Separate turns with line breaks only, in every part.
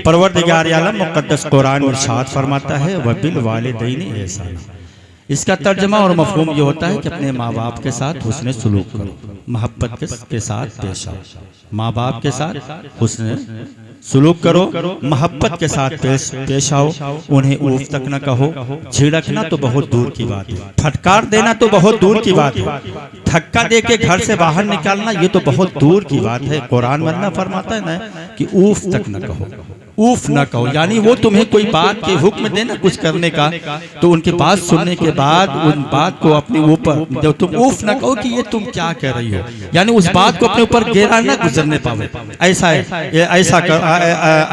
परवरदिगार आलम मुक़द्दस कुरान में इरशाद फरमाता है व बिल वालिदैनि एहसाना। इसका तर्जमा और मफहूम ये होता है कि अपने माँ बाप के साथ हुस्न सुलूक करो, मोहब्बत के साथ पेश आओ। माँ बाप के साथ हुस्न सुलूक करो, मोहब्बत के साथ पेश आओ। उन्हें ऊफ तक न कहो। झिड़कना तो बहुत दूर की बात है, फटकार देना तो बहुत दूर की बात है, धक्का दे के घर से बाहर निकालना ये तो बहुत दूर की बात है। कुरान में अल्लाह फरमाता है ना कि ऊफ तक न कहो, ऊफ न कहो। यानी वो तुम्हें कोई बात के हुक्म देना कुछ करने का, तो उनकी बात सुनने के बाद उन बात को अपने ऊपर, जब तुम ऊफ न कहो कि ये तुम क्या कह रही हो, यानी उस बात को अपने ऊपर गहरा न गुजरने पावे।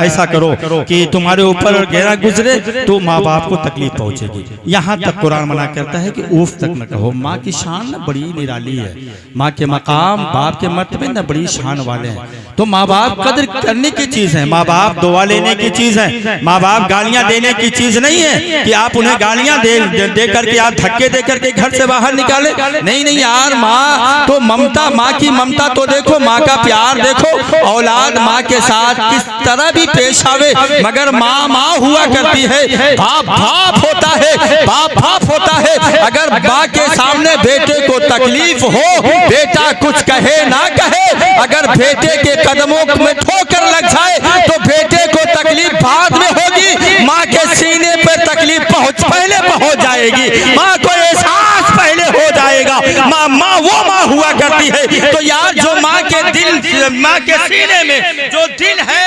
ऐसा करो कि तुम्हारे ऊपर गहरा गुजरे तो माँ बाप को तकलीफ पहुंचेगी। यहाँ तक कुरान मना करता है कि ऊफ तक न कहो। माँ की शान न बड़ी निराली है, माँ के मकाम, बाप के मर्तबे न बड़ी शान वाले हैं। तो माँ बाप कदर करने की चीज है, माँ बाप दुआ लेने की चीज है, माँ बाप गालियां देने की चीज नहीं है कि आप उन्हें गालियां दे करके आप धक्के दे करके घर से बाहर निकाले। नहीं यार, माँ तो ममता, माँ की ममता तो देखो, माँ का प्यार देखो। औलाद माँ के साथ किस तरह भी पेश आवे, मगर माँ माँ हुआ करती है, बाप बाप होता है, बाप बाप होता है। अगर माँ के सामने बेटे को तकलीफ हो, बेटा कुछ कहे ना कहे, अगर बेटे के कदमों में ठोकर लग जाए तो बेटे को तकलीफ बाद में होगी, माँ के सीने पर तकलीफ पहले पहुंच जाएगी, माँ को एहसास पहले हो जाएगा। माँ वो माँ हुआ करती है। तो यार जो माँ के दिल, माँ के सीने में जो दिल है,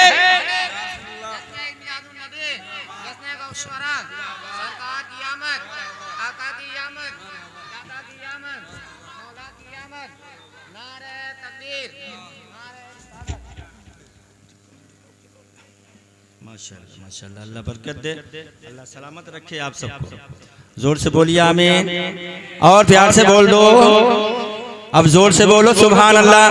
माशाअल्लाह माशाअल्लाह, अल्लाह बरकत दे, अल्लाह सलामत रखे आप सबको। जोर से बोलिए आमीन, और प्यार से बोल दो, अब जोर से बोलो सुभान अल्लाह,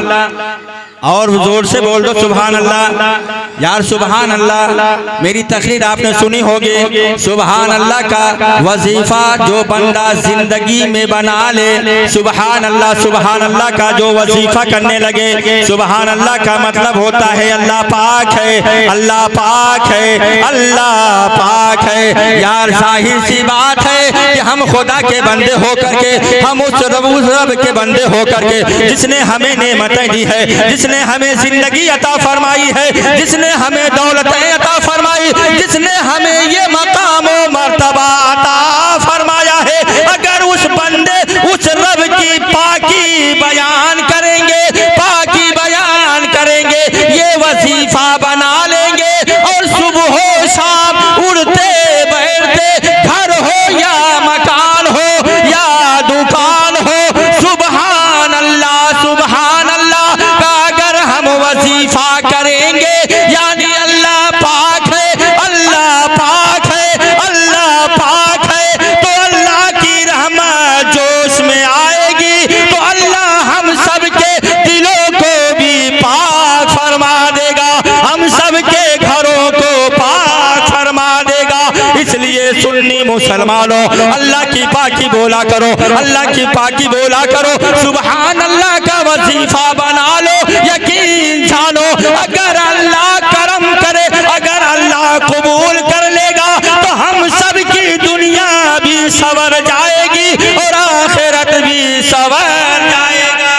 और जोर से बोल दो सुभान अल्लाह। यार सुभान अल्लाह, मेरी तकरीर आपने सुनी होगी। सुभान अल्लाह का वजीफा जो बंदा जिंदगी में बना ले, सुभान अल्लाह का जो वजीफा करने लगे, सुभान अल्लाह का मतलब होता है अल्लाह पाक है, अल्लाह पाक है, अल्लाह पाक है। यार जाहिर सी बात है कि हम खुदा के बंदे होकर के, हम उस रब के बंदे होकर के जिसने हमें नेमतें दी है, जिसने हमें जिंदगी अता फरमाई है, जिसने हमें दौलतें अता फरमाई, जिसने हमें ये मकाम और मर्तबा अता फरमाया है, अगर उस बंदे उस रब की पाकी बयान करेंगे, पाकी बयान करेंगे, ये वजीफा बना लेंगे, और सुबह हो शाम उड़ते बैठते घर हो या मकान हो या दुकान हो, सुभान अल्लाह का अगर हम वजीफा करेंगे, यानी अल्लाह पाक है, अल्लाह पाक है, अल्लाह पाक है, तो अल्लाह की रहमत जोश में आएगी, तो अल्लाह हम सबके दिलों को भी पाक फरमा देगा, हम सबके घरों को पाक फरमा देगा। इसलिए सुन्नी मुसलमानों, अल्लाह की पाकी बोला करो, अल्लाह की पाकी बोला करो, सुभान अल्लाह का वजीफा बना लो। यकीन जानो अगर अल्लाह करम करे, अगर अल्लाह कबूल कर लेगा, तो हम सब की दुनिया भी सवर जाएगी और आखिरत भी सवर जाएगा।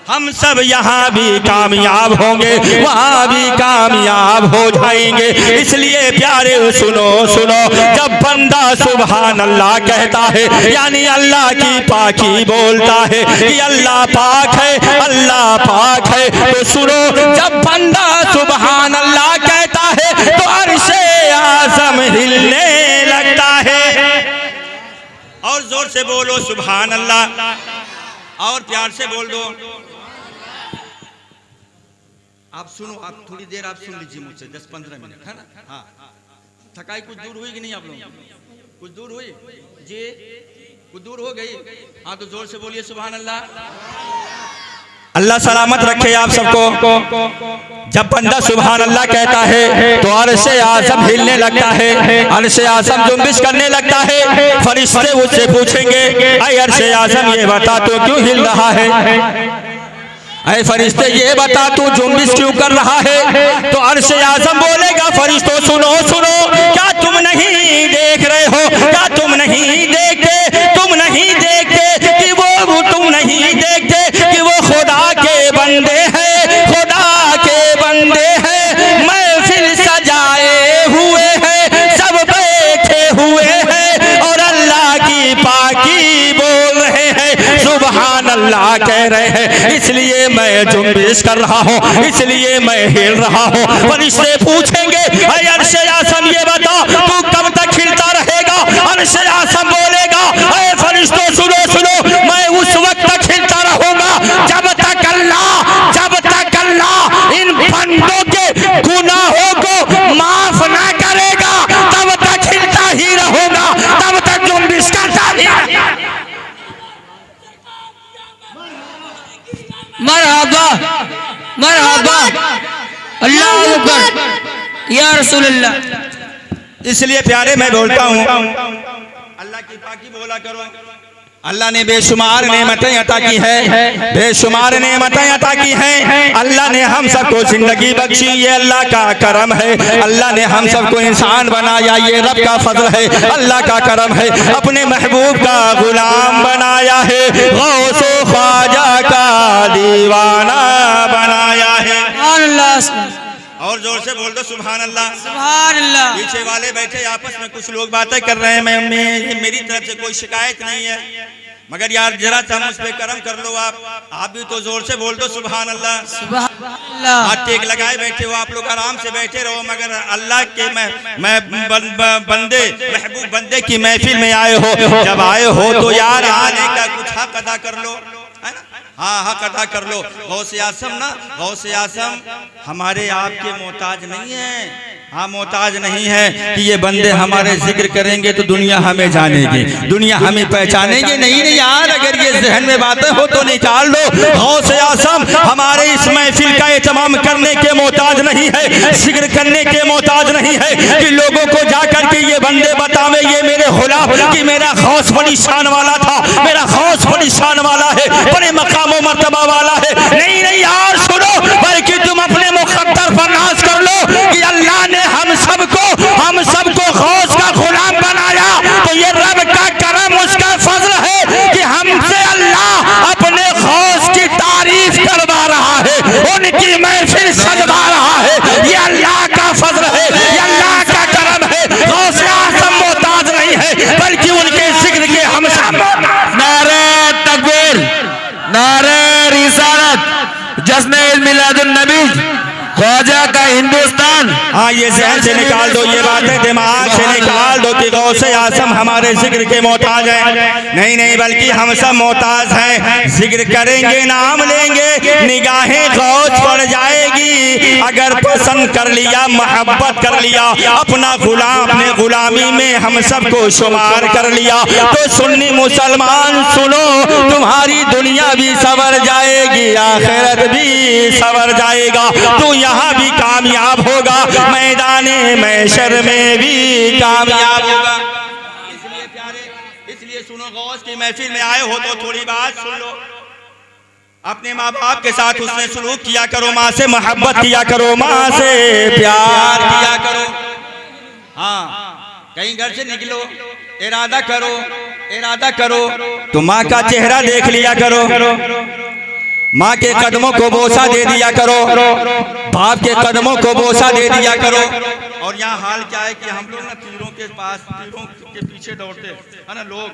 हम सब यहाँ भी कामयाब होंगे, वहाँ भी कामयाब हो जाएंगे। इसलिए प्यारे सुनो सुनो, जब बंदा सुभान अल्लाह कहता है, यानी अल्लाह की पाकी बोलता है कि अल्लाह पाक है, अल्लाह पाक है, तो सुनो, जब बंदा सुभान अल्लाह कहता है तो अर्शे आज़म हिलने लगता है। और जोर से बोलो सुभान अल्लाह, और प्यार से बोल दो। आप सुनो, आप थोड़ी देर आप सुन लीजिए मुझसे, 10-15 मिनट, है ना? हाँ, थकाई कुछ दूर हुई कि नहीं? आप लोग कुछ दूर हुई जी? कुछ दूर हो गई? हाँ, तो जोर से बोलिए सुभान अल्लाह। अल्लाह सलामत रखे आप सबको। जब बंदा सुभान अल्लाह कहता है तो अर्शे आज़म हिलने लगता है, अर्शे आज़म जुम्बिश करने लगता है। फरिश्ते उससे पूछेंगे, ऐ अर्शे आज़म ये बता तो क्यों हिल रहा है? ऐ फरिश्ते ये बता तू जुम्बिश क्यों कर रहा है? तो अर्श आज़म बोलेगा फरिश्तों सुनो सुनो, क्या तुम नहीं देख रहे हो, क्या तुम नहीं देखते, तुम नहीं देखते कि वो तुम नहीं देखते कि वो खुदा के बंदे हैं, खुदा के बंदे हैं, महफिल सजाए हुए हैं, सब बैठे हुए हैं और अल्लाह की पाकी बोल रहे हैं, सुभान अल्लाह कह रहे हैं। इसलिए मैं जुम्बिश कर रहा हूँ, इसलिए मैं हिल रहा हूँ। फरिश्ते पूछेंगे ऐ अर्श आज़म ये बता तू कब तक खिलता रहेगा? अर्श आज़म बोलेगा ऐ फरिश्तों सुनो सुनो, मैं उस वक्त तक खिलता रहूंगा जब तक अल्लाह इन बंदों के गुनाहों को माफ ना करेगा, तब तक खिलता ही रहूंगा, तब तक जुम्बिश करता ही।
मरहबा मरहबा, अल्लाह अकबर या रसूलल्लाह।
इसलिए प्यारे मैं बोलता हूँ अल्लाह की पाकी बोला करो। अल्लाह ने बेशुमार नेमतें अता की है, बेशुमार नेमतें अता की हैं। अल्लाह ने हम सबको जिंदगी बख्शी, ये अल्लाह का करम है। अल्लाह ने हम सबको इंसान बनाया, ये रब का फजल है, अल्लाह का करम है। अपने महबूब का गुलाम बनाया है, गौसो ख्वाजा का दीवाना बनाया है। और जोर से बोल दो सुभान अल्लाह,
सुभान अल्लाह।
पीछे वाले बैठे आपस में कुछ लोग बातें कर रहे हैं, मैं मेरी तरफ से कोई शिकायत नहीं है, मगर यार जरा सा मुझ पे करम कर लो। आप भी तो जोर से बोल दो सुभान अल्लाह,
सुभान अल्लाह।
हाथ टेक लगाए बैठे हो आप लोग, आराम से बैठे रहो, मगर अल्लाह के बंदे महबूब बंदे की महफिल में आए हो, जब आए हो तो यार आने का कुछ हक अदा कर लो, है ना? हाँ हक अदा कर लो। गौसे आज़म ना, गौसे आज़म हमारे आपके मोहताज नहीं है, हाँ मोहताज नहीं है कि ये बंदे हमारे जिक्र करेंगे तो दुनिया हमें जानेगी, दुनिया हमें पहचानेगी। नहीं नहीं यार, अगर ये जहन में बातें हो तो निकाल लो। गौसे आज़म हमारे इस महफिल का एहतमाम करने के मोहताज नहीं है, जिक्र करने के मोहताज नहीं है कि लोगों को जाकर के ये बंदे बतावे ये मेरे गुलाम कि मेरा गौस बड़ी शान वाला था, मेरा गौस बड़ी शान वाला है, बड़े मकाम और मर्तबा वाला है। नहीं नहीं यार सुनो, बल्कि तुम अपने मुकद्दर पर नाज कर लो कि अल्लाह ने हम सबको गौस का गुलाम बनाया, तो ये रब का करम, उसका फजल है कि हमसे अल्लाह अपने गौस की तारीफ करवा रहा है, उनकी महफिल सजवा रहा है। ये अल्लाह का फजल है, ये अल्लाह का करम है। गौस आज़म मोहताज नहीं है, बल्कि उनके जिक्र के हम सब।
नारे तकबीर, नारे रिसालत, जश्न मिलादुन नबी, ख्वाजा का हिंदुस्तान।
हाँ ये जहन से निकाल दो, ये बातें दिमाग से निकाल दो कि गौसे आज़म हमारे जिक्र के मोहताज हैं। नहीं नहीं, बल्कि हम सब मोहताज हैं। जिक्र करेंगे, नाम लेंगे, निगाहें गौस पड़ जाएगी। अगर पसंद कर लिया, मोहब्बत कर लिया, अपना गुलाम अपने गुलामी में हम सबको शुमार कर लिया, तो सुन्नी मुसलमान सुनो, तुम्हारी दुनिया भी सवर जाएगी, आखिरत भी सवर जाएगा, तो यहाँ भी कामयाब होगा, मैदाने महशर में भी कामयाब होगा। इसलिए प्यारे, इसलिए सुनो, गौस की महफिल में आए हो तो थोड़ी बात सुन लो। अपने माँ बाप के साथ उसने सलूक किया करो, माँ से मोहब्बत किया करो, माँ से प्यार किया करो। हाँ कहीं घर से निकलो, इरादा करो तो माँ का चेहरा देख लिया करो, माँ के कदमों को बोसा दे दिया करो, बाप के कदमों को बोसा दे दिया करो। और यहाँ हाल क्या है कि हम लोग ना पीरों के पास, पीरों के पीछे दौड़ते है ना लोग।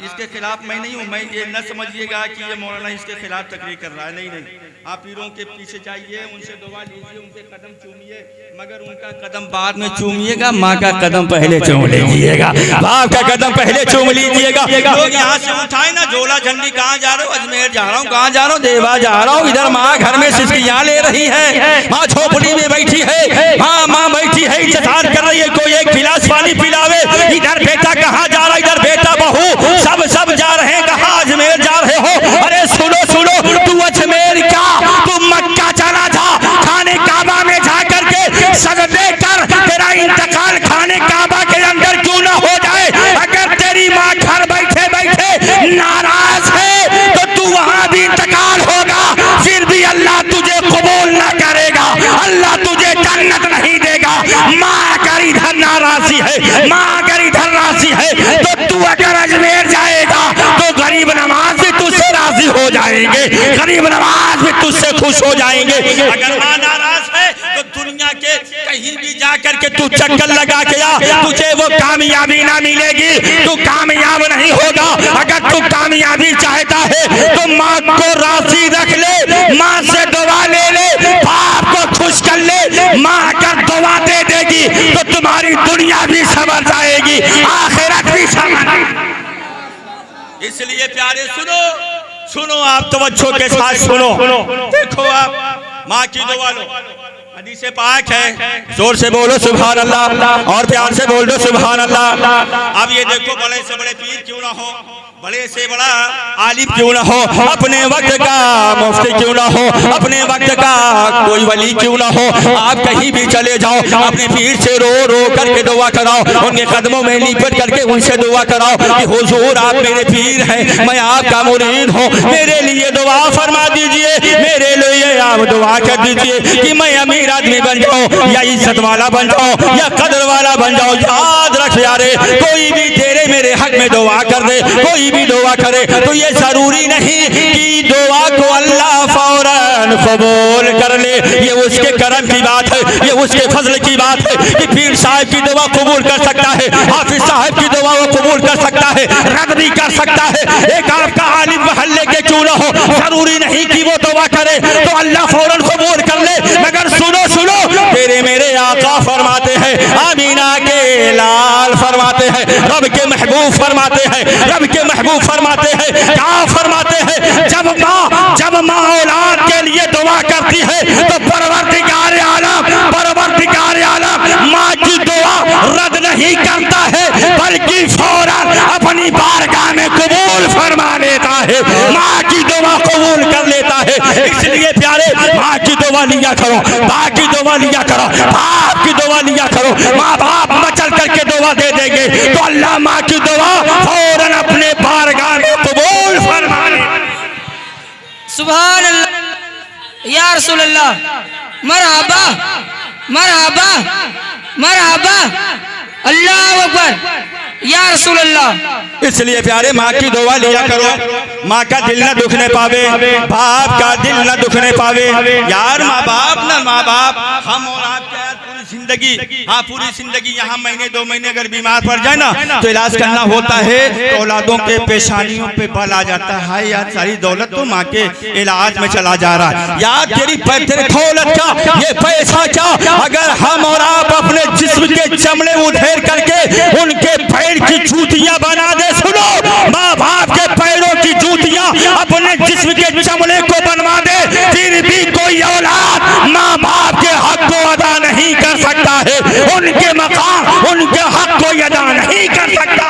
इसके खिलाफ मैं नहीं हूँ, मैं ये न समझिएगा कि ये मौलाना इसके खिलाफ तकरीर कर रहा है, नहीं नहीं। आप पीरों के पीछे जाइए, उनसे दुआ लीजिए, उनसे कदम चूमिए, मगर उनका कदम बाद में चूमिएगा, माँ का कदम पहले चूम लीजिएगा, बाप का कदम पहले चूम लीजिएगा। लोग यहाँ से उठाए ना झोला झंडी, कहाँ जा रहे हो? अजमेर जा रहा हूँ, कहाँ जा रहा हूँ? देवा जा रहा हूँ। इधर माँ घर में सिसकियाँ ले रही है, माँ झोपड़ी में बैठी है, माँ बैठी है, इंतजार कर रही है कोई एक गिलास पानी पिलावे। इधर बेटा कहाँ जा रहा है, इधर बेटा बहू सब जा रहे हैं, कहाँ अजमेर जा रहे हो? अरे सुनो सुनो, तू अजमेर क्या, तू मक्का चला जा, खाने काबा में जा करके सजदे कर, तेरा इंतकाल खाने काबा के अंदर क्यों ना हो जाए। अगर तेरी माँ घर बैठे बैठे नाराज है तो तू वहां भी इंतकाल होगा, फिर भी वहाँ राशि है, माँ अगर इधर राशि है, तो तू अगर अजमेर जाएगा तो गरीब नवाज भी तुझसे राजी हो जाएंगे, गरीब नवाज भी तुझसे खुश हो जाएंगे। अगर माँ नाराज है तो दुनिया के कहीं भी जा करके तू चक्कर लगा के आ, तुझे वो कामयाबी ना मिलेगी, तू कामयाब नहीं होगा। अगर तू कामयाबी चाहता है तो माँ को राजी रख ले, माँ से दुआ ले ले, बाप को खुश कर ले। माँ अगर दुआ दे देगी तो तुम्हारी दुनिया भी संवर जाएगी, आखिरत भी संवर। इसलिए प्यारे सुनो, सुनो आप तवज्जो के साथ सुनो। देखो आप माँ की दुआ लो, हदीस पाक है, जोर से बोलो सुभान अल्लाह और प्यार से बोल दो सुभान अल्लाह। अब ये देखो, बड़े से बड़े पीर क्यों ना हो, बड़े से बड़ा आलिम क्यों ना हो, अपने वक्त का मुफ्ती क्यों ना हो, अपने वक्त का कोई वली क्यों ना हो, आप कहीं भी चले जाओ, अपने पीर से रो रो करके दुआ कराओ, उनके कदमों में लिपट करके उनसे दुआ कराओ कि हुजूर आप मेरे पीर हैं, मैं आपका मुरीद हूँ, मेरे लिए दुआ फरमा दीजिए, मेरे लिए आप दुआ कर दीजिए कि मैं अमीर आदमी बन जाऊँ या इज्जत वाला बन जाऊँ या कदर वाला बन जाऊँ। याद रख यारे, कोई भी तेरे मेरे हक में दुआ कर दे, कोई भी दुआ करे तो ये जरूरी नहीं कि दुआ को अल्लाह फौरन कबूल कर ले। ये उसके करम की बात है, ये उसके फजल की बात है कि पीर साहब की दुआ कबूल कर सकता है, हाफिज साहब की दुआ वो कबूल कर सकता है, रद्द भी कर सकता है। एक आपका आलिम महल्ले के क्यों ना हो, जरूरी नहीं कि वो दुआ करे तो अल्लाह फौरन कबूल कर ले। मगर सुनो सुनो, तेरे मेरे आका फरमाते हैं, आमीना के लाल फरमाते हैं, रब के महबूब फरमाते हैं, रब के महबूब फरमाते हैं, क्या फरमाते हैं, जब माँ औलाद के लिए दुआ करती है तो परवरदिगार आलम माँ की दुआ रद्द नहीं करता है, बल्कि फौरन अपनी बारगाह में कबूल फरमा लेता है, माँ की दुआ कबूल कर लेता है। इसलिए प्यारे, माँ की दुआ लिया करो, बाप की दुआ लिया करो, बाप की दुआ लिया करो। माँ बाप मचल करके दुआ दे देंगे तो अल्लाह माँ की दुआ फौरन अपने बारगाह में कबूल फरमा ले।
सुभान अल्लाह या रसूल अल्लाह, मरहबा मरहबा मरहबा, अल्लाह अकबर या रसूल अल्लाह।
इसलिए प्यारे, माँ की दुआ लिया करो, माँ का दिल न दुखने पावे, बाप का दिल न दुखने पावे। यार माँ बाप हम और आप क्या पूरी जिंदगी, हाँ पूरी जिंदगी यहाँ महीने 2 महीने अगर बीमार पड़ जाए ना तो इलाज करना होता है, तो औलादों के पेशानियों पे बल आ जाता है, यार सारी दौलत तो माँ के इलाज में चला जा रहा है। यार तेरी दौलत का ये पैसा क्या, अगर हम और आप अपने जिस्म के चमड़े उधेड़ करके उनके पैर की जूतियां बना दे, सुनो, माँ बाप के पैरों की जूतियां अपने जिस्म के चमड़े को बनवा दे, फिर भी कोई औलाद माँ बाप के हक को अदा नहीं कर सकता है, उनके मकाम उनके हक को अदा नहीं कर सकता।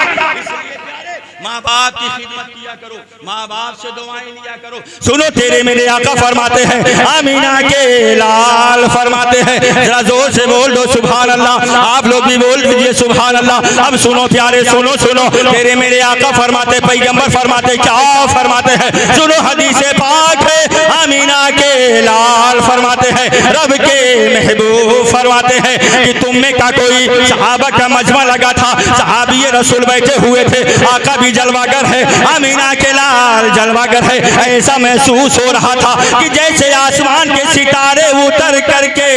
माँ बाप की खिदमत किया करो, माँ बाप से दुआएं लिया करो। सुनो, तेरे मेरे आका फरमाते हैं, आमीना के लाल फरमाते हैं, जरा जोर से बोल दो सुभान अल्लाह, आप लोग भी बोल दीजिए सुभान अल्लाह। अब सुनो प्यारे, सुनो सुनो, तेरे मेरे आका फरमाते, पैगंबर फरमाते, क्या फरमाते हैं, सुनो हदीस पाक है, आमीना के लाल फरमाते हैं, रब के महबूब फरमाते हैं कि तुम में का कोई सहाबा का मजमा लगा था, सहाबी रसूल बैठे हुए थे, आका भी जलवागर है, आमीना के लाल जलवागर है। ऐसा महसूस हो रहा था कि जैसे आसमान के सितारे उतर करके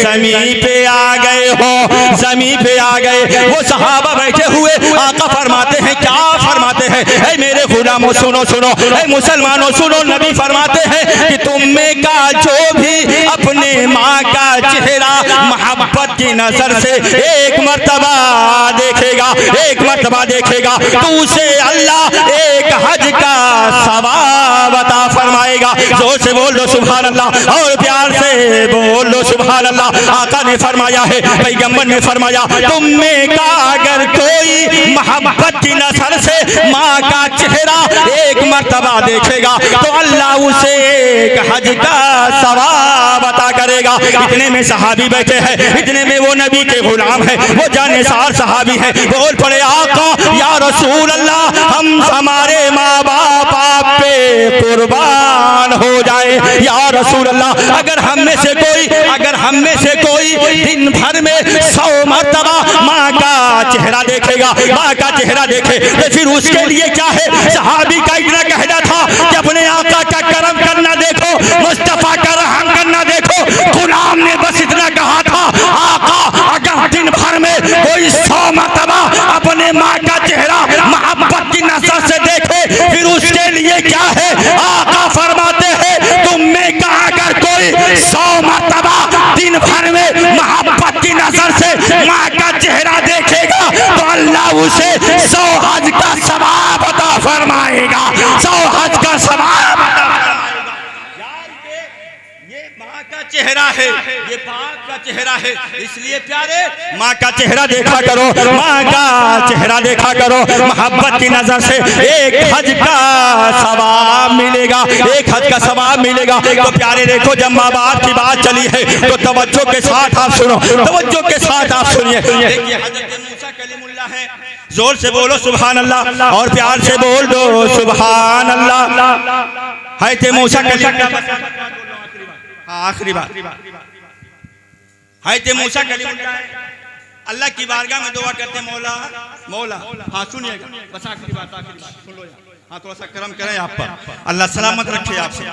जमीन पे आ गए हो, जमीन पे आ गए। वो सहाबा बैठे हुए, आका फरमाते हैं, क्या फरमाते हैं, ऐ मेरे गुलामों सुनो सुनो, ऐ मुसलमानों सुनो, नबी फरमाते हैं कि तुम में का जो भी अपने माँ का चेहरा मोहब्बत की नजर से एक मर्तबा देखेगा, एक मर्तबा देखेगा, तो उसे अल्लाह एक हज का सवाब अता फरमाएगा। जोर से बोल दो सुभान अल्लाह और प्यार से बोल दो सुभान अल्लाह। आका ने फरमाया है, पैगंबर ने फरमाया, तुम में का अगर कोई मोहब्बत की नजर से माँ का चेहरा एक मर्तबा देखेगा तो अल्लाह उसे एक हज का सवाब अता करेगा। इतने में सहाबी बैठे हैं, इतने में वो नबी के गुलाम है, वो जानेसार सहाबी है, बोल पड़े, आका या रसूल अल्लाह, हम हमारे माँ बाप आप पे कुर्बान हो जाए या रसूल अल्लाह। अगर हम में से कोई दिन भर में 100 मर्तबा माँ का चेहरा देखेगा, माँ का चेहरा देखे तो फिर उसके लिए क्या है। सहाबी का इतना कहना था कि अपने आका का करम करना देखो, मुस्तफा का रहम करना देखो। गुलाम ने बस इतना कहा था, आका अगर दिन भर में कोई 100 मरतबा अपने माँ का चेहरा मोहब्बत की नजर से देखे फिर उसके लिए क्या है। आका फरमाते हैं तुम में का अगर कोई 100 मरतबा दिन भर में मोहब्बत की नजर से माँ का चेहरा देखेगा तो अल्लाह उसे 100 हज का सवाब अता फरमाएगा, 100 हज का सवाब अता फरमाएगा। ये माँ का चेहरा है, ये पाक का चेहरा है, इसलिए प्यारे माँ का चेहरा देखा करो, माँ का चेहरा देखा करो। मोहब्बत की नजर से एक हज का सवाब मिलेगा, एक हज का सवाब मिलेगा। तो प्यारे देखो जब माँ बाप की बात चली है तो तवज्जो के साथ आप सुनो, तवज्जो के साथ आप सुनिए। देखिए हजरत मूसा कलीमुल्लाह है, जोर से बोलो सुभान अल्लाह और प्यार से बोल दो सुभान अल्लाह। है थे मूसा कलीमुल्लाह, आखिरी बात है थे मूसा कलीमुल्लाह अल्लाह की बारगाह में दुआ करते मौला मौला। हाँ सुनिएगा, बस आखिरी बात सुन लो। हाँ थोड़ा सा करम करें आप पर, अल्लाह सलामत रखे आपसे।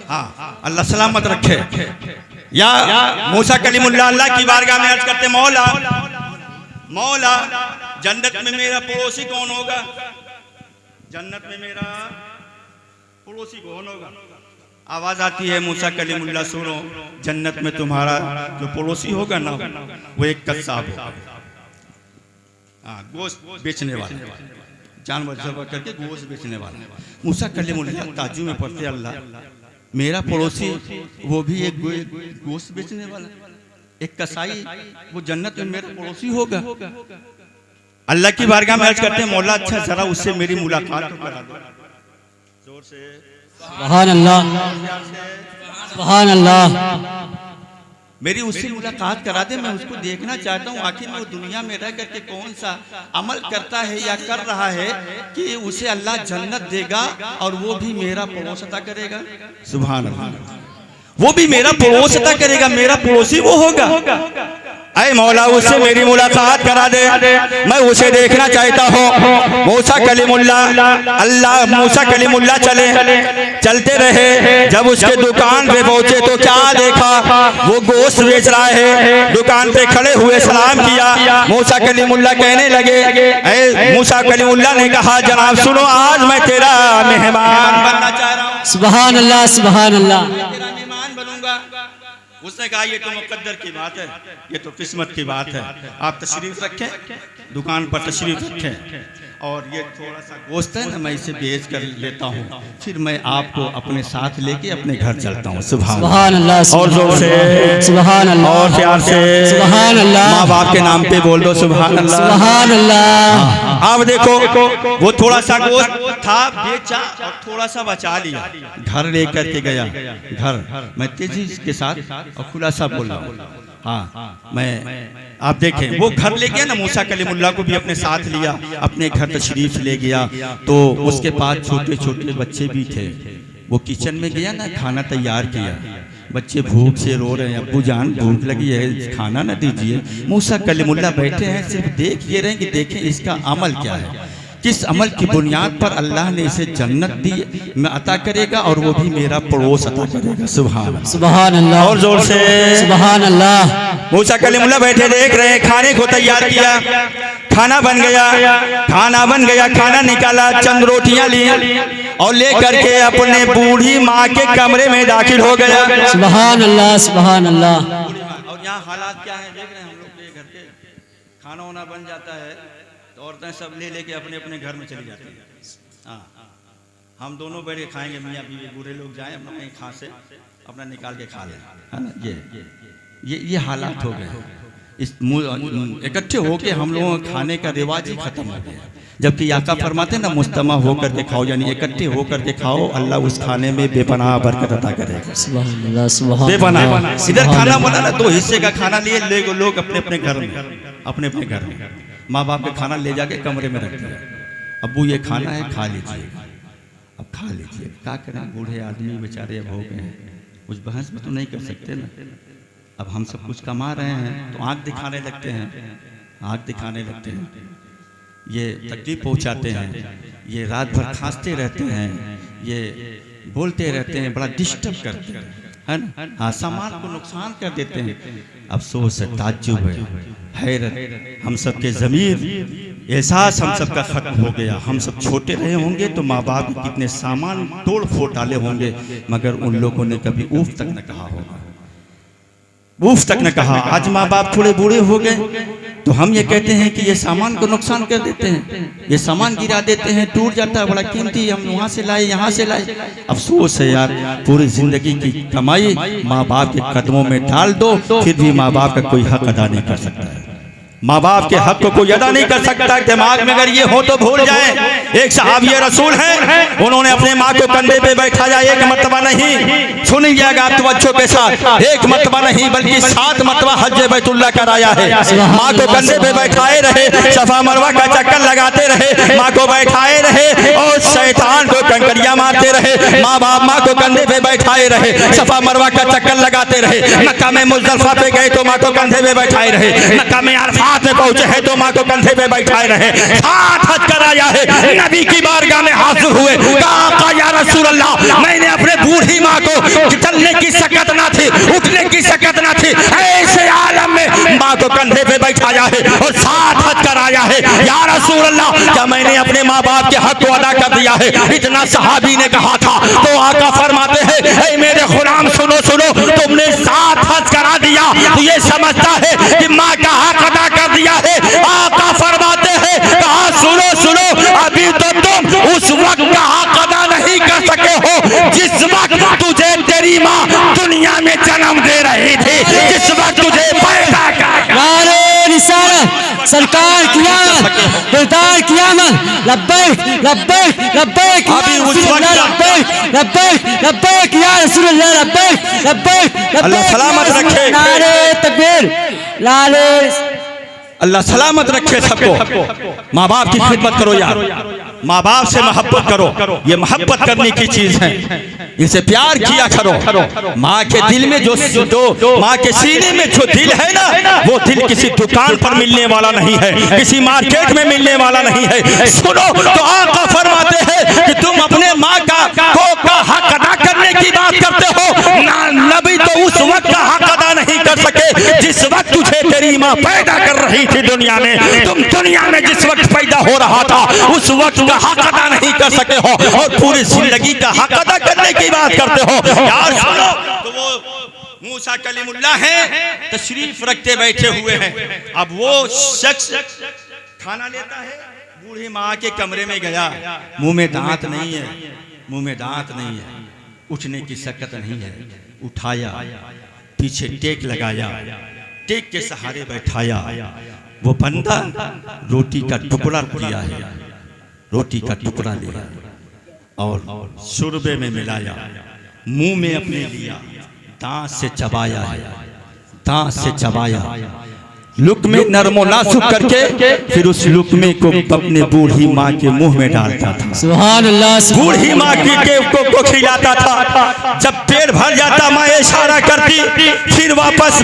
हाँ अल्लाह सलामत रखे। या मूसा कलीमुल्लाह अल्लाह की बारगाह में अर्ज करते मौला मौला जन्नत में मेरा पड़ोसी कौन होगा, जन्नत में मेरा पड़ोसी कौन होगा। आवाज आती है मूसा कलीमुल्लाह सुनो, जन्नत में तुम्हारा जो पड़ोसी होगा ना वो एक कस्साब होगा, गोश्त बेचने वाला, जानवर ज़ब्ह करके गोश्त बेचने वाला। मूसा कलीमुल्लाह ताज्जुब में पढ़ते अल्लाह मेरा पड़ोसी वो भी एक गोश्त बेचने वाला, एक कसाई, वो जन्नत में मेरा पड़ोसी होगा। अल्लाह की बारगाह में अर्ज करते हैं मौला अच्छा जरा उससे मेरी मुलाकात करा दो। जोर से
सुभान अल्लाह, सुभान अल्लाह।
मेरी उससे मुलाकात करा दे, मैं उसको देखना चाहता हूँ आखिर वो दुनिया में रह करके कौन सा अमल करता है या कर रहा है कि उसे अल्लाह जन्नत देगा और वो भी मेरा पड़ोस अता करेगा। सुभान अल्लाह, वो भी मेरा पड़ोस अता करेगा, मेरा पड़ोसी वो होगा। ऐ मौला उससे मेरी मुलाकात करा दे, मैं उसे देखना चाहता हूँ। मूसा कलीमुल्लाह अल्लाह मूसा कलीमुल्लाह चलते रहे, जब उसके दुकान पे पहुंचे तो क्या देखा, वो गोश्त बेच रहा है। दुकान पे खड़े हुए सलाम किया, मूसा कलीमुल्लाह कहने लगे, ऐ मूसा कलीमुल्लाह ने कहा जनाब सुनो आज मैं तेरा मेहमान बनना चाह रहा हूँ।
सुभान अल्लाह, सुभान अल्लाह।
तेरा मेहमान बनूंगा। उसने कहा ये तो मुकद्दर की बात है, ये तो किस्मत की बात है, आप तशरीफ रखें, दुकान पर तशरीफ रखें और ये थोड़ा सा गोश्त है ना मैं इसे बेच कर लेता हूँ, फिर मैं आपको अपने साथ लेके अपने घर चलता हूँ।
सुभान अल्लाह,
और जोर से
सुभान अल्लाह
और प्यार से
सुभान अल्लाह।
माँ बाप के नाम पे बोल दो सुभान अल्लाह,
सुभान अल्लाह।
अब देखो वो थोड़ा सा गोश्त था बेचा और थोड़ा सा बचा लिया, घर लेकर के गया। घर मैं तेजी के साथ और खुलासा बोल रहा हूँ। हाँ मैं आप देखें वो घर ले गया ना, मूसा कलीमुल्लाह को भी अपने साथ लिया, अपने घर तशरीफ ले गया। तो उसके पास छोटे छोटे बच्चे भी थे, वो किचन में गया ना, खाना तैयार किया। बच्चे भूख से रो रहे हैं, अब्बू जान भूख लगी है खाना ना दीजिए। मूसा कलीमुल्लाह बैठे हैं, सिर्फ देख ये रहे कि देखें इसका अमल क्या है, किस अमल की बुनियाद पर अल्लाह ने इसे जन्नत दी मैं अता करेगा और वो भी मेरा पड़ोस अता करेगा। सुभान
सुभान अल्लाह
और जोर से
सुभान अल्लाह।
मूसा कलीमुल्लाह बैठे देख रहे हैं, खाने को तैयार किया, खाना बन गया, खाना बन गया, खाना निकाला, चंद रोटियां ली और लेकर के अपने बूढ़ी माँ के कमरे में दाखिल हो गया।
सुभान अल्लाह, सुभान अल्लाह।
और यहाँ हालात क्या है देख रहे हैं हम लोग के घर के, खाना वाना बन जाता है तो औरतें सब ले लेके अपने अपने घर में चली जाती हैं। हाँ हम दोनों बैठे खाएंगे, मियाँ बीवी बूढ़े लोग जाएं अपना कहीं खा से अपना निकाल के खा लें, है ना। ये हालात हो गए, इस इकट्ठे होके हम लोगों का खाने का रिवाज ही खत्म हो गया। जबकि आका फरमाते ना मुस्तमा होकर के खाओ, यानी इकट्ठे होकर के खाओ, अल्लाह उस खाने में बेपनाह बरकत अता करेगा।
सुभान अल्लाह, सुभान
बेपनाह। इधर खाना बना ना, 2 हिस्से का खाना लिए लोग अपने अपने घर में, अपने अपने घर में माँ बाप के खाना ले जाके कमरे में रख दिया, अब्बू ये खाना है खा लीजिए, अब खा लीजिए। क्या करें, बूढ़े आदमी बेचारे अब हो गए हैं, कुछ बहस में तो नहीं कर सकते ना। अब हम सब कुछ कमा रहे हैं तो आंख दिखाने लगते हैं, आँख दिखाने लगते हैं, ये तकलीफ पहुंचाते हैं, ये रात भर खांसते रहते हैं, ये बोलते रहते हैं, बड़ा डिस्टर्ब करते हैं, है ना। हाँ, सामान को नुकसान कर देते हैं। अफसोस है, ताज्जुब है, हैरत, हम सब के ज़मीर एहसास हम सब का ख़त्म हो गया। हम सब छोटे रहे होंगे तो माँ बाप कितने सामान तोड़ फोड़ डाले होंगे, मगर उन लोगों ने कभी ऊफ तक न कहा होगा, ऊफ तक न कहा। आज माँ बाप थोड़े बूढ़े हो गए तो हम ये कहते हैं कि ये सामान को नुकसान कर देते हैं, ये सामान गिरा देते हैं, टूट जाता है, बड़ा कीमती, हम वहाँ से लाए यहाँ से लाए। अफसोस है यार, पूरी जिंदगी की कमाई माँ बाप के कदमों में डाल दो, फिर भी माँ बाप का कोई हक अदा नहीं कर सकता है। माँ बाप के हक को कोई अदा नहीं कर सकता। दिमाग में अगर ये हो तो भूल जाए। एक सहाबी रसूल हैं, उन्होंने अपने माँ को कंधे पे बैठाया, एक मर्तबा नहीं, सुनिएगा आप तवज्जो के साथ, एक मर्तबा नहीं बल्कि 7 मर्तबा हज बैतुल्लाह कराया है। माँ को कंधे पे बैठाए रहे, सफा मरवा का चक्कर लगाते रहे, माँ को बैठाए रहे और शैतान को कंकरियां मारते रहे। माँ बाप माँ को कंधे पे बैठाए रहे, सफा मरवा का चक्कर लगाते रहे। मक्का में मुज़दलिफा पे गए तो माँ को कंधे पे बैठाए रहे, मक्का में अरफात में पहुंचे हैं तो माँ को कंधे पे बैठाए रहे। 7 हज कराया है, नबी की बारगाह में हाजिर हुए, कहा या रसूल अल्लाह, मैंने अपने बूढ़ी माँ को चलने की सकत ना थी, उठने की सकत ना थी, ऐसे आलम में माँ को कंधे पे बैठाया है और 7 हज कराया है। या रसूल अल्लाह, क्या मैंने अपने माँ बाप के हक को अदा कर दिया है? इतना सहाबी ने कहा था तो आका फरमाते हैं, ऐ मेरे गुलाम सुनो सुनो, तुमने 7 हज करा दिया तो ये समझता है कि माँ का हक अदा कर दिया है। आका फरमाते हैं, कहा सुनो सुनो, अभी तो तुम उस वक्त का हक अदा नहीं कर सके हो जिस वक्त तुझे तेरी माँ दुनिया में जन्म दे रही थी, जिस वक्त तुझे पैदा कर।
नारे रिसालत, सरकार क़यामत, बेदार क़यामत, लब्बैक लब्बैक लब्बैक
अभी उस वक्त
लब्बैक लब्बैक लब्बैक या रसूल अल्लाह, लब्बैक लब्बैक।
अल्लाह सलामत रखे।
नारे तकबीर, नारे
अल्लाह सलामत रखे सबको। माँ बाप की खिदमत करो यार, माँ बाप से मोहब्बत करो, ये मोहब्बत करने की चीज है, इनसे प्यार किया करो। माँ के दिल में जो माँ के सीने में जो दिल है ना, वो दिल किसी दुकान पर मिलने वाला नहीं है, किसी मार्केट में मिलने वाला नहीं है। सुनो तो आका फरमाते हैं कि तुम अपने माँ का हक अदा करने की बात करते हो ना, नबी तो उस वक्त का हक अदा नहीं कर सके जिस वक्त तुझे तेरी माँ पैदा कर रही थी दुनिया में। तुम दुनिया में जिस वक्त पैदा हो रहा था उस वक्त का हक अदा नहीं कर सके हो और पूरी जिंदगी का हक अदा करने की बात करते हो यार। सुनो तो वो मूसा कलीमुल्लाह हैं, तशरीफ रखते बैठे हुए हैं। अब वो शख्स खाना लेता है, बूढ़ी माँ के कमरे में गया, मुंह में दांत नहीं है, मुंह में दांत नहीं है, उठने की सकत नहीं है, उठाया, पीछे टेक लगाया, टेक के सहारे बैठाया। वो बंदा रोटी का टुकड़ा लिया है, रोटी का टुकड़ा लिया और शुरबे में मिलाया, मुंह में अपने लिया, दांत से चबाया है, दांत से चबाया, लुक्मे नरमो नासुक करके फिर उस लुक्मे को अपने बूढ़ी माँ के मुंह में डालता था।
सुभान अल्लाह,
बूढ़ी माँ की को खिलाता था। जब पेट भर जाता माँ इशारा करती, फिर वापस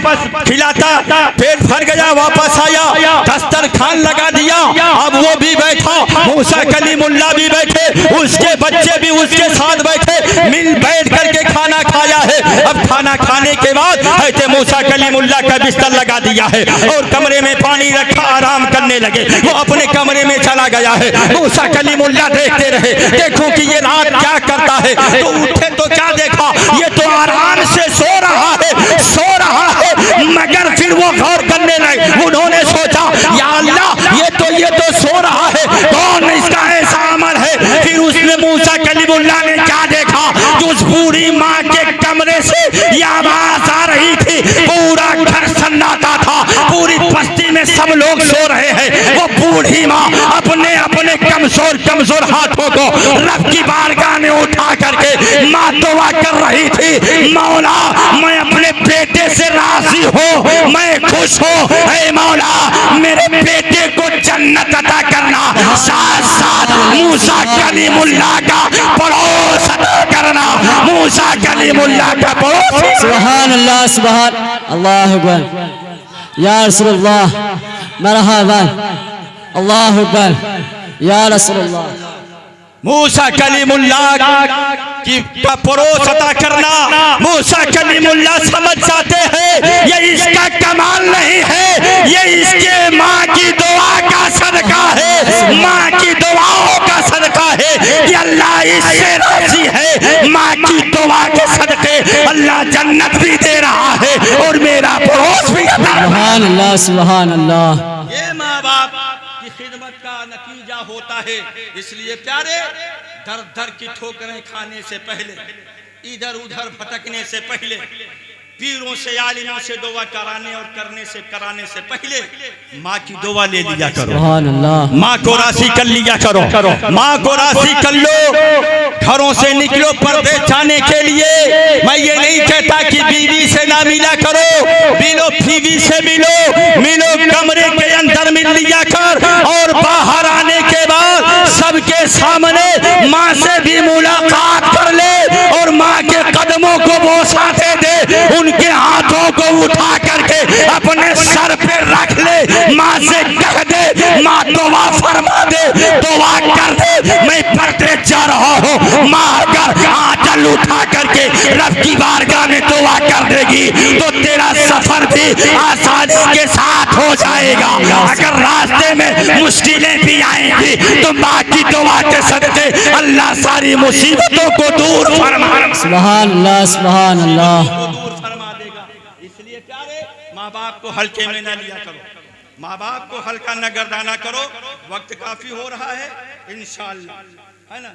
खिलाता, पेट भर गया वापस आया, दस्तरखान लगा दिया। अब वो भी बैठा, मूसा कलीमुल्लाह भी बैठे, उसके बच्चे भी उसके साथ बैठे, मिल बैठ करके खाना खाया है। अब खाना खाने के बाद ऐसे मूसा कलीमुल्लाह का बिस्तर लगा दिया है और कमरे में पानी रखा, आराम करने लगे। वो अपने कमरे में चला गया है। मूसा कलीमुल्लाह देखते रहे, देखो कि ये रात क्या करता है। तो उठे तो क्या देखा, ये तो आराम से सो रहा है, सो रहा है। मगर फिर वो गौर करने लगे, उन्होंने सोचा या अल्लाह ये तो सो रहा है, कौन इसका ऐसा अमल है। फिर उसने मूसा कलीमुल्लाह ने क्या देखा कि उस बूढ़ी माँ के कमरे से ये आवाज आ रही थी, पूरा घर सन्नाटा था, पूरी बस्ती में सब लोग सो रहे हैं। वो बूढ़ी माँ अपने अपने कमजोर हाथों को रब की बारगाह में उठा करके माँ दुआ कर रही थी, मौला मैं अपने बेटे से राजी हूँ, मैं खुश हूँ, ऐ मौला मेरे बेटे को जन्नत अता करना, साथ साथ मूसा कलीमुल्लाह का पड़ोस अता करना, मूसा कलीमुल्लाह का पड़ोस।
सुभान अल्लाह, सुभान अल्लाह अकबर। या रसूलल्लाह मरहबा अल्लाहु अकबर या रसूलुल्लाह।
मूसा कलीमुल्लाह की परोस अता करना, मूसा कलीमुल्लाह समझ जाते हैं ये इसका कमाल नहीं है, ये इसके माँ की दुआ का सदका है, माँ की दुआओं का सदका है कि अल्लाह इससे राजी है। माँ की दुआ के सदके अल्लाह जन्नत भी दे रहा है और मेरा परोस भी अता।
सुभान अल्लाह सुभान अल्लाह।
ये माँ बाप की खिदमत का नतीजा होता है। इसलिए प्यारे, दर दर की ठोकरें खाने से पहले, इधर उधर भटकने से पहले, पीरों से आलिमों से दुआ कराने और कराने से पहले माँ की दुआ ले लिया करो।
सुभान अल्लाह।
माँ को राशि कर लिया करो, माँ को राशि कर लो। घरों से निकलो पर्दे जाने के लिए। मैं ये नहीं कहता कि बीवी से ना मिला करो, मिलो बीवी से मिलो, मिलो कमरे के अंदर मिल लिया कर और बाहर आने के बाद सबके सामने माँ से भी मुलाकात कर ले और माँ के कदमों को बोसा दे दे, उनके हाथों को उठा करके अपने सर पे रख ले, माँ से कह दे माँ दुआ फरमा दे, दुआ कर दे मैं पर्दे जा रहा हूँ। माँ अगर आंचल उठा करके रब की बारगाह में दुआ कर देगी तो तेरा सफर भी आसानी के साथ हो जाएगा। अगर रास्ते में मुश्किलें भी आएंगी तो माँ की दुआ के सदके अल्लाह सारी मुसीबतों को दूर फरमा।
सुभान अल्लाह सुभान अल्लाह।
दूर फरमा देगा। इसलिए प्यारे, माँ बाप को हल्के में न लिया करो, माँ बाप को हल्का न गर्दाना करो। वक्त काफी हो रहा है इंशाअल्लाह, है ना।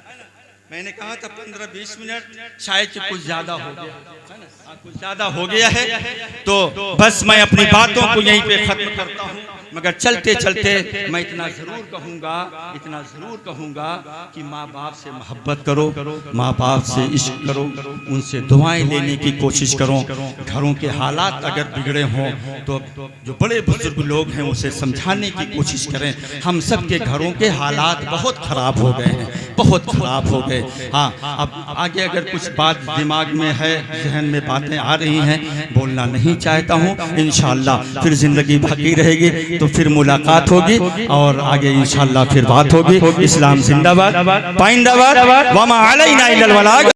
मैंने कहा था 15-20 मिनट, शायद कि कुछ ज्यादा हो गया है ना, कुछ ज्यादा हो गया है। तो बस मैं अपनी बातों को यहीं पे खत्म करता हूँ। मगर चलते चलते मैं इतना ज़रूर कहूँगा कि माँ बाप से मोहब्बत करो, माँ बाप से इश्क करो, उनसे दुआएं लेने की कोशिश करो। घरों के हालात अगर बिगड़े हों तो जो बड़े बुजुर्ग लोग हैं उसे समझाने की कोशिश करें। हम सब के घरों के हालात बहुत ख़राब हो गए हैं, बहुत ख़राब हो गए। हाँ, अब आगे अगर कुछ बात दिमाग में है, जहन में बातें आ रही हैं, बोलना नहीं चाहता हूँ। इंशाअल्लाह फिर ज़िंदगी बाकी रहेगी तो फिर मुलाकात होगी और आगे इंशाअल्लाह फिर बात होगी। इस्लाम जिंदाबाद, पाइंदाबाद, वमा अलैना इल्लल बलाग।